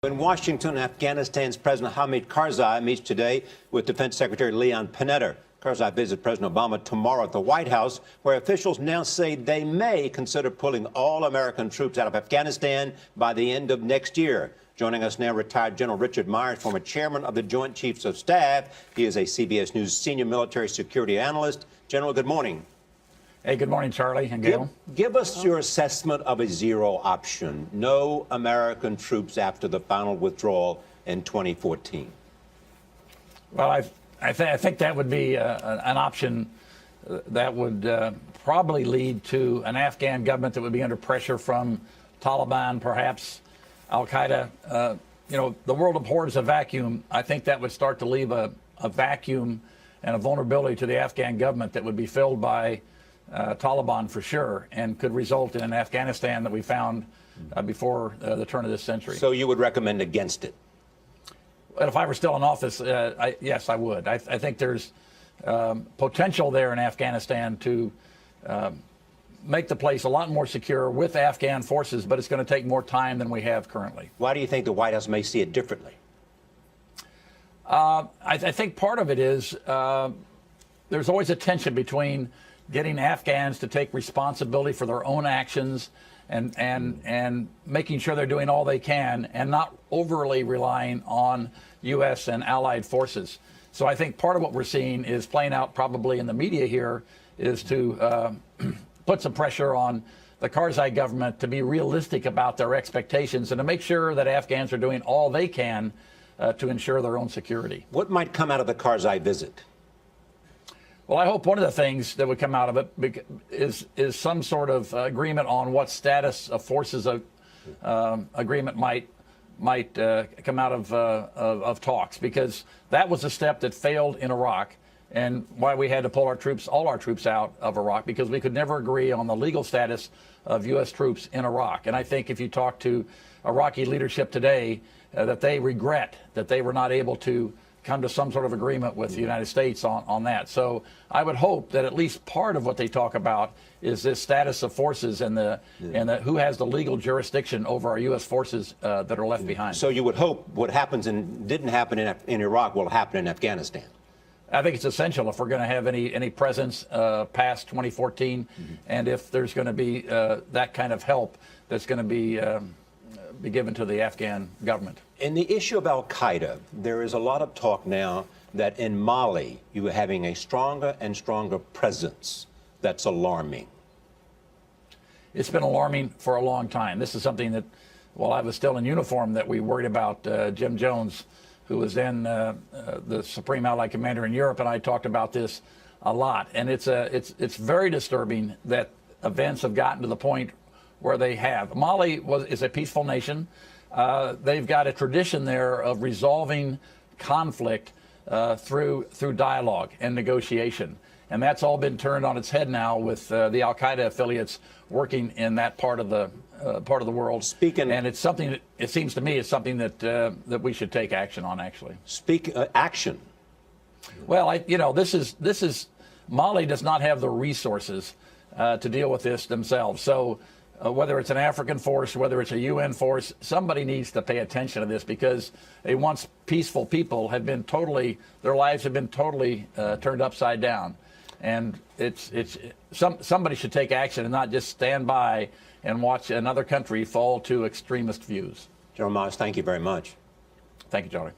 In Washington, Afghanistan's President Hamid Karzai meets today with Defense Secretary Leon Panetta. Karzai visits President Obama tomorrow at the White House, where officials now say they may consider pulling all American troops out of Afghanistan by the end of next year. Joining us now, retired General Richard Myers, former chairman of the Joint Chiefs of Staff. He is a CBS News senior military security analyst. General, good morning. Hey, good morning, Charlie and Gail. Give us your assessment of a zero option. No American troops after the final withdrawal in 2014. Well, I think that would be an option that would probably lead to an Afghan government that would be under pressure from Taliban, perhaps Al-Qaeda. The world abhors a vacuum. I think that would start to leave a vacuum and a vulnerability to the Afghan government that would be filled by Taliban for sure, and could result in an Afghanistan that we found before the turn of this century. So you would recommend against it? If I were still in office, yes, I would. I think there's potential there in Afghanistan to make the place a lot more secure with Afghan forces, but it's going to take more time than we have currently. Why do you think the White House may see it differently? I think part of it is there's always a tension between getting Afghans to take responsibility for their own actions and making sure they're doing all they can and not overly relying on U.S. and allied forces. So I think part of what we're seeing is playing out probably in the media here is to put some pressure on the Karzai government to be realistic about their expectations and to make sure that Afghans are doing all they can to ensure their own security. What might come out of the Karzai visit? Well, I hope one of the things that would come out of it is some sort of agreement on what status of forces agreement might come out of talks, because that was a step that failed in Iraq, and why we had to pull all our troops out of Iraq, because we could never agree on the legal status of U.S. troops in Iraq. And I think if you talk to Iraqi leadership today, that they regret that they were not able to come to some sort of agreement with the United States on that. So I would hope that at least part of what they talk about is this status of forces and who has the legal jurisdiction over our U.S. forces that are left behind. So you would hope what happens and didn't happen in Iraq will happen in Afghanistan. I think it's essential if we're going to have any presence past 2014, and if there's going to be that kind of help that's going to be given to the Afghan government. In the issue of Al-Qaeda, there is a lot of talk now that in Mali you are having a stronger and stronger presence that's alarming. It's been alarming for a long time. This is something that, while I was still in uniform, that we worried about. Jim Jones, who was then the Supreme Allied Commander in Europe, and I talked about this a lot. And it's very disturbing that events have gotten to the point where they have. Mali is a peaceful nation. They've got a tradition there of resolving conflict through dialogue and negotiation, and that's all been turned on its head now with the Al-Qaeda affiliates working in that part of the world. And it's something that, it seems to me, is something that we should take action on. Actually, action. Well, this is Mali does not have the resources to deal with this themselves. So whether it's an African force, whether it's a UN force, somebody needs to pay attention to this, because a once peaceful people have been their lives have been totally turned upside down. And somebody should take action and not just stand by and watch another country fall to extremist views. General Myers, thank you very much. Thank you, Charlie.